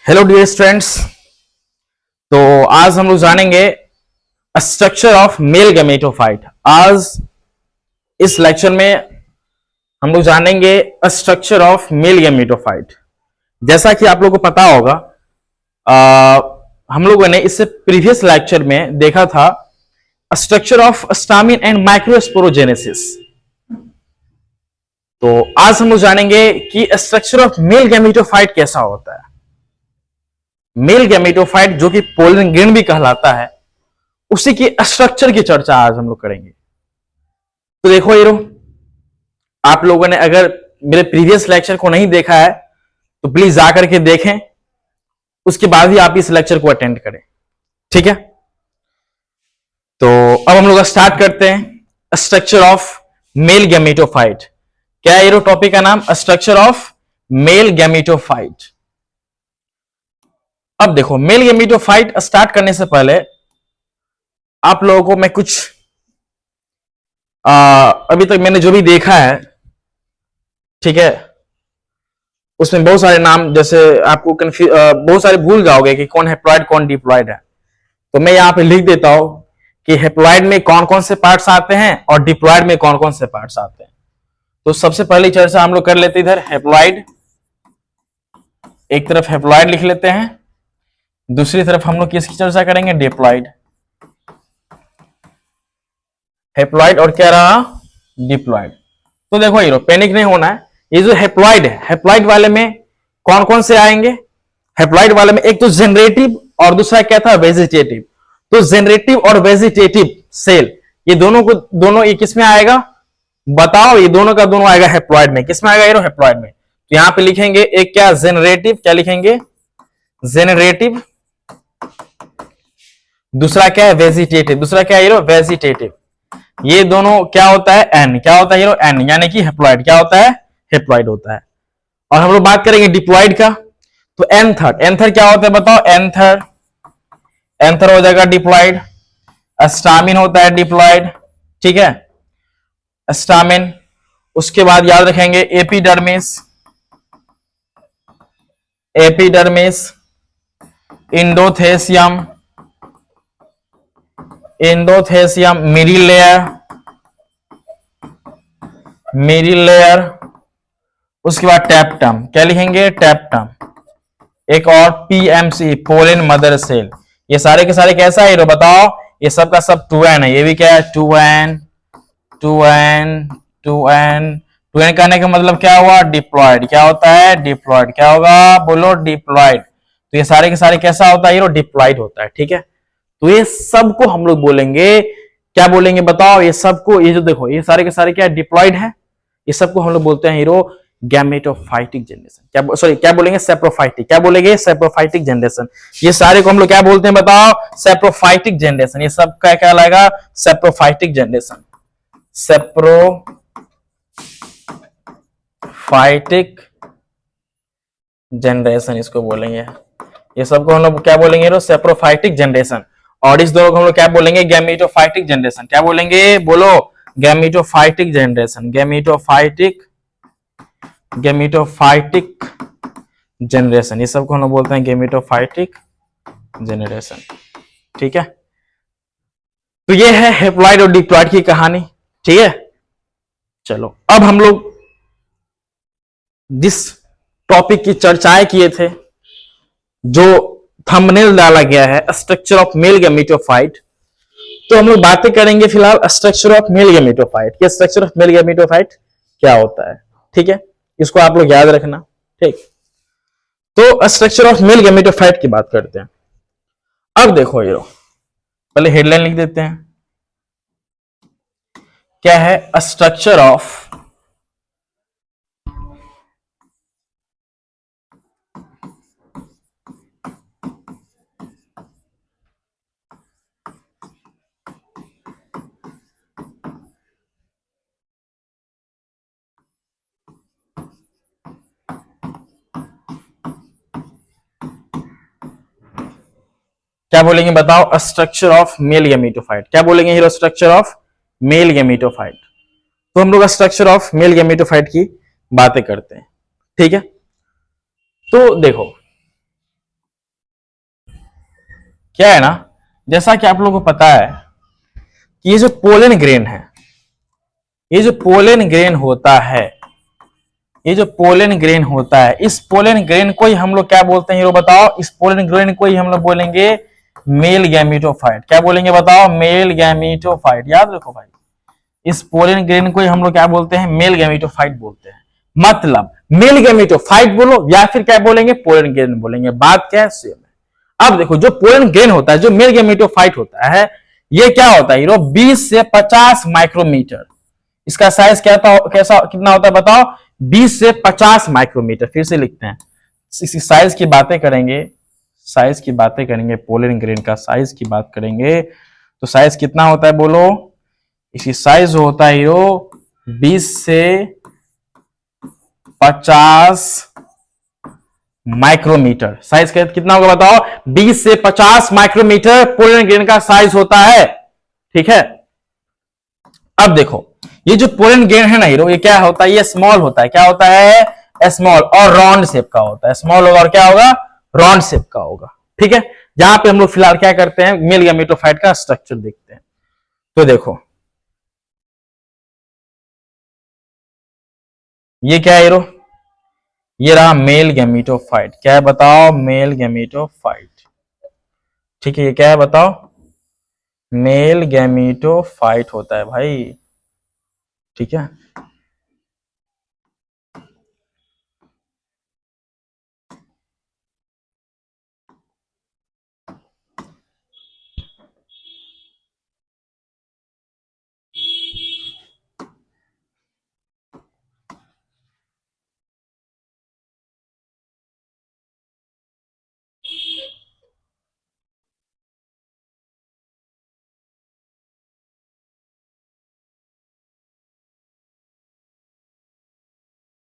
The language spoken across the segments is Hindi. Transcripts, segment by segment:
Hello dear students. तो आज हम लोग जानेंगे स्ट्रक्चर ऑफ मेल गैमेटोफाइट। आज इस लेक्चर में हम लोग जानेंगे स्ट्रक्चर ऑफ मेल गैमेटोफाइट। जैसा कि आप लोगों को पता होगा, हम लोगों ने इससे प्रीवियस लेक्चर में देखा था structure of stamen and microsporogenesis. तो आज हम लोग जानेंगे कि स्ट्रक्चर ऑफ मेल गैमेटोफाइट कैसा होता है। मेल गैमेटोफाइट जो कि पोलन ग्रेन भी कहलाता है, उसी की स्ट्रक्चर की चर्चा आज हम लोग करेंगे। तो देखो ये आप लोगों ने अगर मेरे प्रीवियस लेक्चर को नहीं देखा है तो प्लीज जाकर के देखें, उसके बाद ही आप इस लेक्चर को अटेंड करें, ठीक है। तो अब हम लोग स्टार्ट करते हैं स्ट्रक्चर ऑफ मेल गैमेटोफाइट। क्या है ये टॉपिक का नाम? Structure of male gametophyte. अब देखो, मेल गैमेटोफाइट स्टार्ट करने से पहले आप लोगों को मैं कुछ अभी तक मैंने जो भी देखा है, ठीक है, उसमें बहुत सारे नाम, जैसे आपको बहुत सारे भूल जाओगे कि कौन हैप्लॉइड कौन डिप्लॉइड है। तो मैं यहां पे लिख देता हूं कि हैप्लॉइड में कौन कौन से पार्ट्स आते हैं और डिप्लॉइड में कौन कौन से पार्ट्स आते हैं। तो सबसे पहली चर्चा हम लोग कर लेते हैं इधर हैप्लॉइड। एक तरफ हैप्लॉइड लिख लेते हैं, दूसरी तरफ हम लोग किसकी चर्चा करेंगे? डिप्लॉइड। हैप्लॉइड और क्या रहा? डिप्लॉइड। तो देखो ये पैनिक नहीं होना है। ये जो हैप्लॉइड है, हैप्लॉइड वाले में कौन कौन से आएंगे? हैप्लॉइड वाले में एक तो जनरेटिव और दूसरा क्या था? वेजिटेटिव। तो जनरेटिव और वेजिटेटिव सेल, ये दोनों ये किस में आएगा? बताओ, ये दोनों का दोनों आएगा हैप्लॉइड में। किस में आएगा? ये हैप्लॉइड में। तो यहां पे लिखेंगे एक क्या? जनरेटिव। क्या लिखेंगे? जनरेटिव। दूसरा क्या है? वेजिटेटिव। दूसरा क्या है? ये वेजिटेटिव। ये दोनों क्या होता है? एन। क्या होता है? ये एन, यानी कि हैप्लॉइड। क्या होता है? हैप्लॉइड होता है। और हम लोग बात करेंगे डिप्लॉइड का, तो एंथर। एंथर क्या होता है बताओ? एंथर। एंथर हो जाएगा डिप्लॉइड। स्टामिन होता है डिप्लॉइड, ठीक है, स्टामिन। उसके बाद याद रखेंगे epidermis. Epidermis, endothecium, endothecium, middle layer, middle layer. उसके बाद टैप्टम। क्या लिखेंगे? टैप्टम। एक और पीएमसी, पोलिन मदर सेल। ये सारे के सारे कैसा है? बताओ, ये सब का सब 2n है। ये भी क्या है? 2n, 2n, 2n। 2n कहने का मतलब क्या हुआ? डिप्लॉइड। क्या होता है? डिप्लॉइड। क्या होगा? बोलो, डिप्लॉइड। तो ये सारे के सारे कैसा होता है? ये डिप्लॉइड होता है, ठीक है। तो ये सबको हम लोग बोलेंगे, क्या बोलेंगे बताओ? ये सबको, ये जो देखो, ये सारे के सारे क्या डिप्लॉइड है। ये सबको हम लोग बोलते हैं हीरो गैमेटोफाइटिक जनरेशन। क्या सॉरी क्या बोलेंगे? सेप्रोफाइटिक। क्या बोलेंगे? Saprophytic generation. ये सारे को हम लोग क्या बोलते हैं बताओ? Saprophytic generation. ये सब क्या कहलाएगा? Saprophytic generation. सेप्रोफाइटिक जनरेशन इसको बोलेंगे। ये सबको हम लोग क्या बोलेंगे? Saprophytic generation. और इस दोनों को हम लोग क्या बोलेंगे? Gametophytic generation. क्या बोलेंगे? बोलो, gametophytic generation. Gametophytic, gametophytic generation. ये सबको हम लोग बोलते हैं गैमेटोफाइटिक जनरेशन, ठीक है। तो ये है हैप्लॉइड और डिप्लॉइड की कहानी, ठीक है। चलो, अब हम लोग जिस टॉपिक की चर्चाएं किए थे, जो थंबनेल डाला गया है स्ट्रक्चर ऑफ मेल गैमेटोफाइट, तो हम लोग बातें करेंगे फिलहाल स्ट्रक्चर ऑफ मेल गैमेटोफाइट। ये स्ट्रक्चर ऑफ मेल गैमेटोफाइट क्या होता है, ठीक है। इसको आप लोग याद रखना, ठीक। तो स्ट्रक्चर ऑफ मेल गैमेटोफाइट की बात करते हैं। अब देखो ये पहले हेडलाइन लिख देते हैं। क्या है? स्ट्रक्चर ऑफ क्या बोलेंगे बताओ? Structure of male gametophyte. क्या बोलेंगे hero? Structure of male gametophyte. तो हम लोग स्ट्रक्चर ऑफ मेल गैमेटोफाइट की बातें करते हैं, ठीक है। तो देखो, क्या है ना, जैसा कि आप लोगों को पता है कि ये जो पोलन ग्रेन है, ये जो पोलन ग्रेन होता है, ये जो पोलन ग्रेन होता है, इस पोलन ग्रेन को ही हम लोग क्या बोलते हैं, ये बताओ। इस पोलन ग्रेन को ही हम लोग बोलेंगे मेल गैमेटोफाइट। क्या बोलेंगे बताओ? Male gametophyte. याद रखो भाई, इस पोलन ग्रेन को ही हम लोग क्या बोलते हैं? मेल गैमेटोफाइट बोलते हैं। मतलब मेल गैमेटोफाइट बोलो या फिर क्या बोलेंगे? पोलन ग्रेन बोलेंगे, बात क्या है? सेम है। अब देखो, जो पोलन ग्रेन होता है, जो मेल गैमेटोफाइट होता है, ये क्या होता है? 20 से 50 माइक्रोमीटर। इसका साइज क्या था, कैसा कितना होता है बताओ? 20 से 50 माइक्रोमीटर। फिर से लिखते हैं, इसी साइज की बातें करेंगे, साइज की बातें करेंगे, पोलन ग्रेन का साइज की बात करेंगे तो साइज कितना होता है बोलो? इसकी साइज होता है 20 से 50 माइक्रोमीटर। साइज कितना होगा बताओ? 20 से 50 माइक्रोमीटर पोलन ग्रेन का साइज होता है। ठीक है, अब देखो, ये जो पोलन ग्रेन है ना हीरो, ये क्या होता है? ये स्मॉल होता है। क्या होता है? स्मॉल और राउंड शेप का होता है। स्मॉल होगा और क्या होगा? राउंड शेप का होगा। ठीक है, जहां पे हम लोग फिलहाल क्या करते हैं? मेल गैमेटोफाइट का स्ट्रक्चर देखते हैं। तो देखो, ये क्या है हीरो? ये रहा मेल गैमेटोफाइट। क्या है बताओ? Male gametophyte. ठीक है, ये क्या है बताओ? मेल गैमेटोफाइट होता है भाई। ठीक है,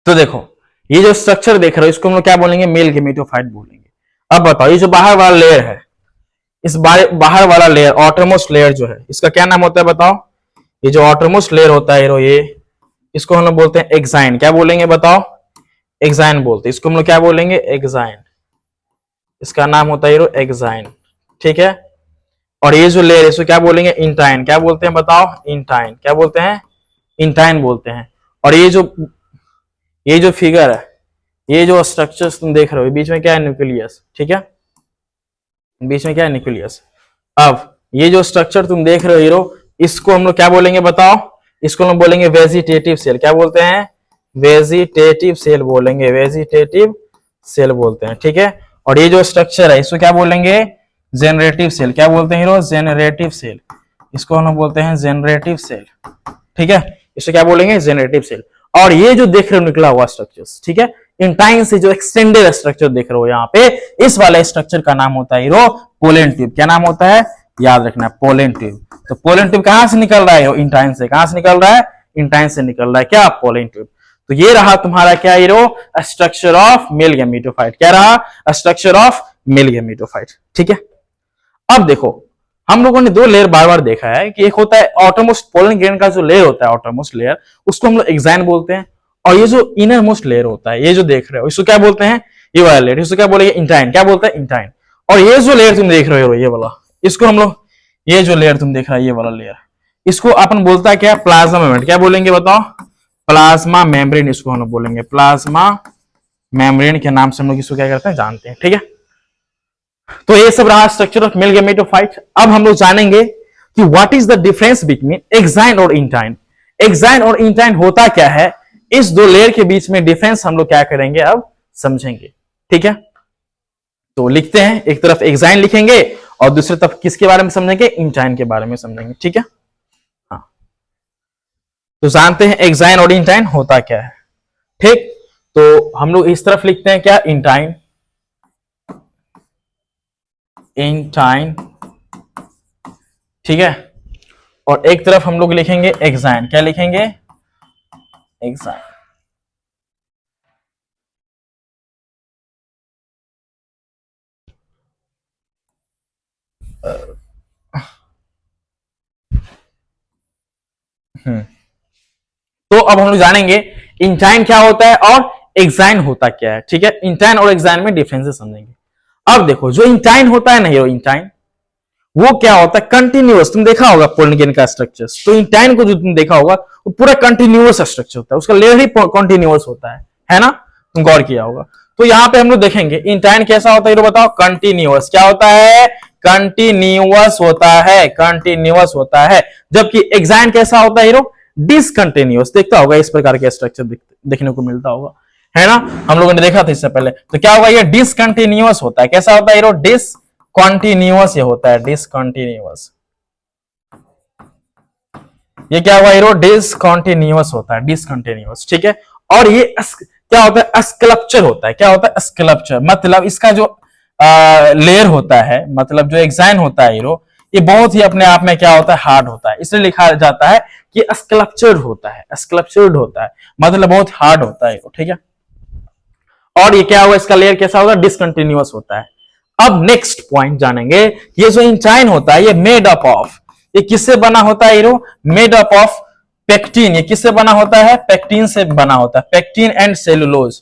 तो देखो, ये जो स्ट्रक्चर देख रहे हो, इसको हम लोग क्या बोलेंगे? मेल गैमेटोफाइट बोलेंगे। अब बताओ, ये जो बाहर वाला लेयर है, इस बाहर वाला लेयर, आउटरमोस्ट लेयर जो है, इसका क्या नाम होता है बताओ? ये जो आउटरमोस्ट लेयर होता है हीरो, ये इसको हम लोग बोलते हैं एक्साइन। क्या बोलेंगे बताओ? एक्साइन बोलते हैं। इसको हम लोग क्या बोलेंगे? एक्साइन। इसका नाम होता है हीरो एक्साइन। ठीक है, और ये जो लेयर है, इसको क्या बोलेंगे? इंटाइन। क्या बोलते हैं बताओ? इंटाइन। क्या बोलते हैं? इंटाइन बोलते हैं। और ये जो फिगर है, ये जो स्ट्रक्चर्स तुम देख रहे हो, बीच में क्या है? न्यूक्लियस। ठीक है, बीच में क्या है? न्यूक्लियस। अब ये जो स्ट्रक्चर तुम देख रहे हो हीरो, इसको हम लोग क्या बोलेंगे बताओ? इसको हम लोग बोलेंगे वेजिटेटिव सेल। क्या बोलते हैं? वेजिटेटिव सेल बोलेंगे, वेजिटेटिव सेल बोलते हैं। ठीक है, और ये जो स्ट्रक्चर है, इसको क्या बोलेंगे? Generative cell. क्या बोलते हैं हीरो? Generative cell. इसको हम लोग बोलते हैं जेनरेटिव सेल। ठीक है, इसको क्या बोलेंगे? Generative cell. और ये जो देख रहे हो निकला हुआ स्ट्रक्चर्स, ठीक है, इंटाइन से जो एक्सटेंडेड स्ट्रक्चर देख रहे हो यहाँ पे, इस वाले स्ट्रक्चर का नाम होता है हीरो पोलन ट्यूब। क्या नाम होता है? याद रखना, पोलन ट्यूब। तो पोलन ट्यूब कहां से निकल रहा है? इंटाइन से। कहां से निकल रहा है? इंटाइन से निकल रहा है। क्या? Pollen tube. तो ये रहा तुम्हारा क्या hero? Structure of male gametophyte. क्या रहा? Structure of male gametophyte. ठीक है, अब देखो, हम लोगों ने दो लेयर बार बार देखा है कि एक होता है आउटरमोस्ट पोलन ग्रेन का जो लेयर होता है, आउटरमोस्ट लेयर, उसको हम लोग एक्साइन बोलते हैं। और ये जो इनर मोस्ट लेयर होता है, ये जो देख रहे हो, इसको क्या बोलते हैं? ये वाला लेयर, इसको क्या बोलेंगे? इंटाइन। क्या बोलते हैं? इंटाइन। और ये जो लेयर तुम देख रहे हो, ये वाला, इसको हम लोग, ये जो लेयर तुम देख रहे हो, ये वाला लेयर, इसको अपन बोलता है क्या? Plasma membrane. क्या बोलेंगे बताओ? प्लाज्मा मेम्ब्रेन इसको हम लोग बोलेंगे। प्लाज्मा मेम्ब्रेन के नाम से हम लोग इसको क्या करते हैं? जानते हैं। ठीक है, तो ये सब रहा स्ट्रक्चर ऑफ मेल गैमेटोफाइट। अब हम लोग जानेंगे कि what is the difference between exine और इंटाइन। एक्साइन और इंटाइन होता क्या है, इस दो लेयर के बीच में डिफरेंस हम लोग क्या करेंगे? अब समझेंगे। ठीक है, तो लिखते हैं, एक तरफ एक्साइन लिखेंगे और दूसरी तरफ किसके बारे में समझेंगे? इंटाइन के बारे में समझेंगे। ठीक है, हाँ, तो जानते हैं एक्साइन और इंटाइन होता क्या है। ठीक, तो हम लोग इस तरफ लिखते हैं क्या? इंटाइन। इंटाइन। ठीक है, और एक तरफ हम लोग लिखेंगे एक्साइन। क्या लिखेंगे? एक्साइन। तो अब हम लोग जानेंगे इंटाइन क्या होता है और एक्साइन होता क्या है। ठीक है, इंटाइन और एक्साइन में डिफरेंसेस समझेंगे। अब देखो, जो इंटाइन होता है ना हीरो, इंटाइन, वो क्या होता है, कंटिन्यूअस। तुम देखा होगा पोलन ग्रेन का स्ट्रक्चर, तो इंटाइन को जो तुम देखा होगा वो पूरा कंटिन्यूअस स्ट्रक्चर होता है, उसका लेयर ही कंटिन्यूअस होता है ना, तुम गौर किया होगा। तो यहाँ पे हम लोग देखेंगे इंटाइन कैसा होता है, ये बताओ। कंटिन्यूअस क्या होता है, कंटिन्यूअस होता है, कंटिन्यूअस होता है। जबकि एक्साइन कैसा होता है हीरो, डिसकंटिन्यूअस। देखता होगा इस प्रकार के स्ट्रक्चर देखने को मिलता होगा, है ना, हम लोगों ने देखा था इससे पहले। तो क्या होगा, ये डिसकंटिन्यूअस होता है। कैसा होता है हीरो, डिसकंटिन्यूअस ये होता है, डिसकंटिन्यूअस। ये क्या हुआ हीरो, डिसकंटिन्यूअस होता है, डिसकंटिन्यूअस, ठीक है। और ये क्या होता है, स्कल्पचर होता है। क्या होता है, स्कल्पचर, मतलब इसका जो लेयर होता है, मतलब जो एक्साइन होता है हीरो, ये बहुत ही अपने आप में क्या होता है, हार्ड होता है। इसलिए लिखा जाता है कि स्कल्पचर्ड होता है, स्कल्पचर्ड होता है, मतलब बहुत हार्ड होता है, ठीक है। और ये क्या हुआ, इसका लेयर कैसा होगा, डिसकंटिन्यूअस होता है। अब नेक्स्ट पॉइंट जानेंगे, ये जो इंचाइन होता है ये मेड अप ऑफ, ये किससे बना होता है hero, made up of pectin. ये किससे बना होता है, पेक्टिन से बना होता है, pectin and cellulose,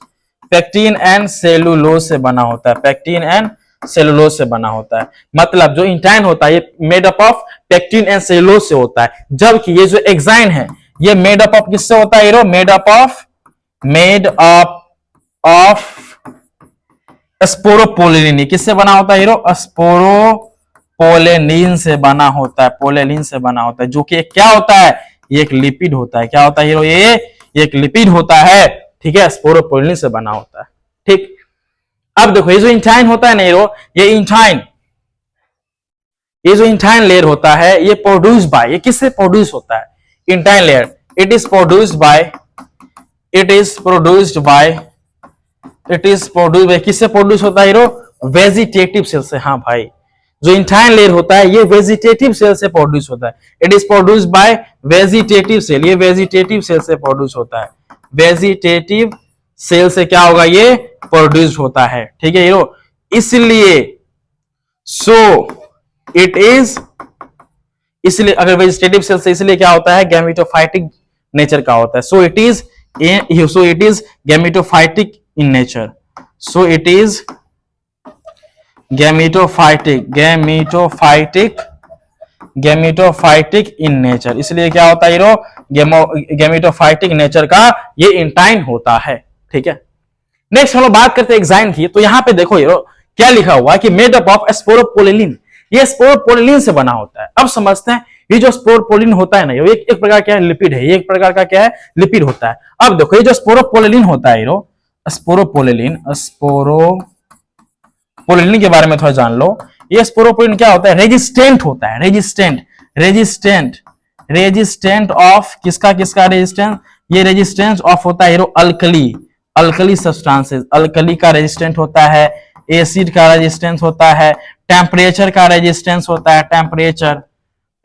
pectin and cellulose से बना होता है, पेक्टिन एंड सेलुलोज से बना होता है। मतलब जो इंटाइन होता है ये made up of pectin and cellulose से होता है, जबकि ये जो एक्साइन है ये मेड अप ऑफ किससे होता है hero, made up of sporopollenin. किससे बना होता है हीरो, स्पोरोपोलिन से बना होता है, पोलेनिन से बना होता है, जो कि क्या होता है, ये एक लिपिड होता है। क्या होता है हीरो, ये एक लिपिड होता है, ठीक है, स्पोरोपोलिन से बना होता है, ठीक। अब देखो ये जो इंटाइन होता है ना हीरो, ये जो इंटाइन लेयर होता है ये प्रोड्यूस बाय, ये किससे प्रोड्यूस होता है, intine layer, it is produced bye किससे प्रोड्यूस होता है हीरो, वेजिटेटिव सेल से। हाँ भाई, जो इंटाइन लेयर होता है ये वेजिटेटिव सेल से प्रोड्यूस होता है, it is produced by vegetative cell, ये वेजिटेटिव सेल से प्रोड्यूस होता है, वेजिटेटिव सेल से क्या होगा, ये प्रोड्यूस होता है, ठीक है हीरो। इसलिए इसलिए अगर वेजिटेटिव सेल से, इसलिए क्या होता है, गैमेटोफाइटिक नेचर का होता है। So it is gametophytic in nature, so it is gametophytic in nature. इसलिए क्या होता है हीरो, गैमेटोफाइटिक नेचर का ये इंटाइन होता है, ठीक है। नेक्स्ट हम लोग बात करते हैं एक्साइन की। तो यहां पे देखो हीरो क्या लिखा हुआ है कि मेड अप ऑफ स्पोरोपोलिन, ये स्पोरोपोलिन से बना होता है। अब समझते हैं ये जो स्पोरोपोलिन होता है ना, ये एक प्रकार क्या है, लिपिड है, ये एक प्रकार का क्या है, लिपिड होता है। अब देखो ये जो स्पोरोपोलिन होता है हीरो, स्पोरोपोलिन के बारे में थोड़ा जान लो। ये स्पोरोपोलिन क्या होता है, रेजिस्टेंट होता है, रेजिस्टेंट ऑफ किसका रेजिस्टेंस, ये रेजिस्टेंस ऑफ होता है हीरो अल्कली सब्सटेंसेस, अल्कली का रेजिस्टेंट होता है, एसिड का रेजिस्टेंस होता है, टेम्परेचर का रेजिस्टेंस होता है,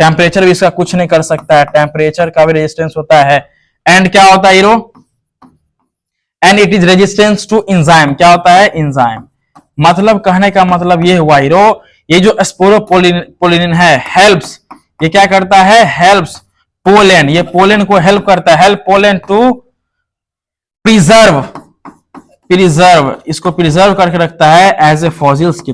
टेम्परेचर भी इसका कुछ नहीं कर सकता है, टेम्परेचर का भी रेजिस्टेंस होता है। एंड क्या होता है hero, and it is resistance to enzyme, क्या होता है, एंजाइम। मतलब कहने का मतलब ये हुआ हीरो, ये जो स्पोरोपोलिन है हेल्प्स, ये क्या करता है, हेल्प्स पोलन, ये पोलन को हेल्प करता है, हेल्प पोलन टू प्रिजर्व, इसको प्रिजर्व करके रखता है एज ए फॉसिल्स की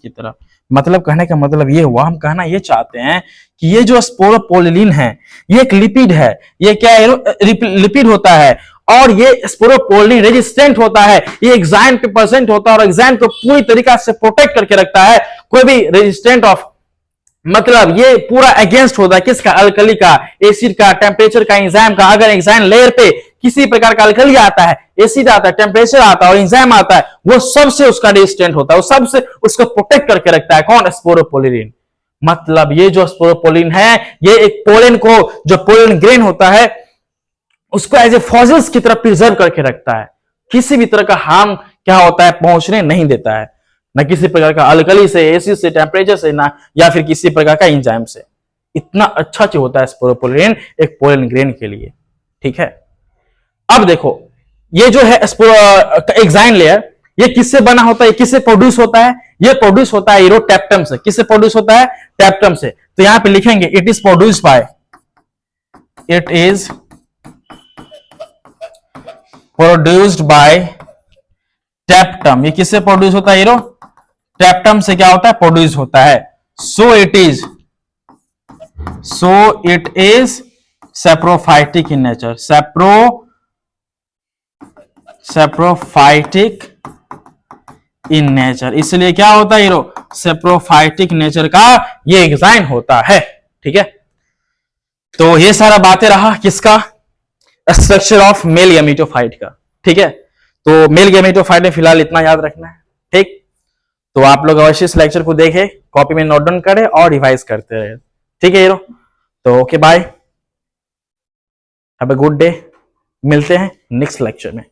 तरह। मतलब कहने का मतलब ये हुआ, हम कहना ये चाहते हैं कि ये जो स्पोरोपोलिन है ये एक लिपिड है, ये क्या है, लिपिड होता है, और ये स्पोरोपोलिन रेजिस्टेंट होता है, ये एक्साइन पे प्रेजेंट होता है और एक्साइन को पूरी तरीका से प्रोटेक्ट करके रखता है। कोई भी रेजिस्टेंट ऑफ, मतलब ये पूरा अगेंस्ट होता है किसका, अल्कली का, एसिड का, टेम्परेचर का, एंजाइम का। अगर एंजाइम लेयर पे किसी प्रकार का अल्कली आता है, एसिड आता है, टेम्परेचर आता है और एंजाइम आता है, वो सबसे उसका रेजिस्टेंट होता है, वो सबसे उसको प्रोटेक्ट करके रखता है। कौन, स्पोरोपोलिन। मतलब ये जो स्पोरोपोलिन है ये एक पोलन को, जो पोलन ग्रेन होता है उसको एज ए फॉसिल्स की तरह प्रिजर्व करके रखता है, किसी भी तरह का हार्म क्या होता है, पहुंचने नहीं देता है, न किसी प्रकार का अल्कली से, एसिड से, टेम्परेचर से, ना या फिर किसी प्रकार का एंजाइम से। इतना अच्छा चीज होता है स्पोरोपोलिन एक पोलन ग्रेन के लिए, ठीक है। अब देखो ये जो है एक्साइन लेयर, ये किससे बना होता है, किससे प्रोड्यूस होता है, ये प्रोड्यूस होता है हीरो टेप्टम से। किससे प्रोड्यूस होता है, टेप्टम से। तो यहां पे लिखेंगे इट इज प्रोड्यूस्ड बाय टेप्टम। ये किससे प्रोड्यूस होता है हीरो, टेप्टम से क्या होता है, प्रोड्यूस होता है। So it is saprophytic in nature, saprophytic in nature, इसलिए क्या होता है हीरो, सेप्रोफाइटिक नेचर का ये एग्जाइन होता है। ठीक है, तो ये सारा बातें रहा किसका, स्ट्रक्चर ऑफ मेल गैमेटोफाइट का। ठीक है, तो मेल गैमेटोफाइट में फिलहाल इतना याद रखना है। ठीक, तो आप लोग अवश्य इस लेक्चर को देखें, कॉपी में नोट डाउन करें और रिवाइज करते रहे। ठीक है हीरो, तो okay bye, have a good day, मिलते हैं नेक्स्ट लेक्चर में।